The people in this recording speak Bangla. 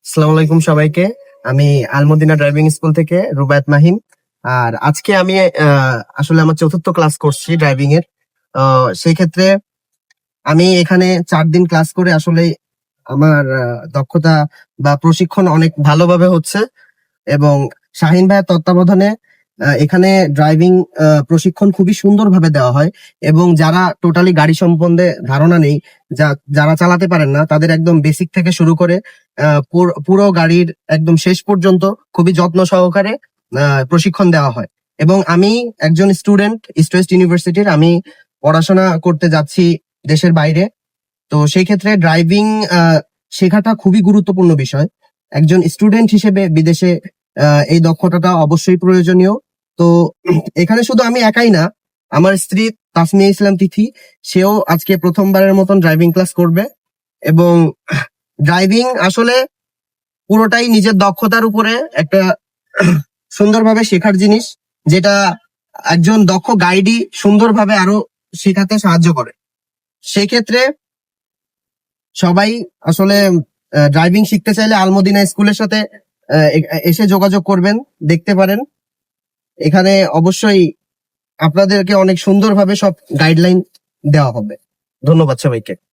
আসসালামু আলাইকুম সবাইকে। আমি আলমদিনা ড্রাইভিং স্কুল থেকে রুবায়াত মাহিম। আর আজকে আমি আসলে আমার চতুর্থ ক্লাস করছি ড্রাইভিং এর। সেই ক্ষেত্রে আমি এখানে 4 দিন ক্লাস করে আসলে আমার দক্ষতা বা প্রশিক্ষণ অনেক ভালোভাবে হচ্ছে। এবং শাহিন ভাইয়ের তত্ত্বাবধানে এখানে ড্রাইভিং প্রশিক্ষণ খুবই সুন্দরভাবে দেওয়া হয়। এবং যারা টোটালি গাড়ি সম্বন্ধে ধারণা নেই, যারা চালাতে পারেন না, তাদের একদম বেসিক থেকে শুরু করে পুরো গাড়ির একদম শেষ পর্যন্ত খুবই যত্ন সহকারে প্রশিক্ষণ দেওয়া হয়। এবং আমি একজন স্টুডেন্ট, ইস্ট ওয়েস্ট ইউনিভার্সিটির। আমি পড়াশোনা করতে যাচ্ছি দেশের বাইরে। তো সেই ক্ষেত্রে ড্রাইভিং শেখাটা খুবই গুরুত্বপূর্ণ বিষয়। একজন স্টুডেন্ট হিসেবে বিদেশে এই দক্ষতাটা অবশ্যই প্রয়োজনীয়। তো এখানে শুধু আমি একাই না, আমার স্ত্রী তাসমিয়া ইসলাম তিথি, সেও আজকে প্রথমবারের মতন ড্রাইভিং ক্লাস করবে। এবং ড্রাইভিং আসলে পুরোটাই নিজের দক্ষতার উপরে একটা সুন্দরভাবে শেখার জিনিস, যেটা একজন দক্ষ গাইডই সুন্দরভাবে আরো শেখাতে সাহায্য করে। সেই ক্ষেত্রে সবাই আসলে ড্রাইভিং শিখতে চাইলে আলমদিনা স্কুলের সাথে এসে যোগাযোগ করবেন, দেখতে পারেন। এখানে অবশ্যই আপনাদেরকে অনেক সুন্দরভাবে সব গাইডলাইন দেওয়া হবে। ধন্যবাদ সবাইকে।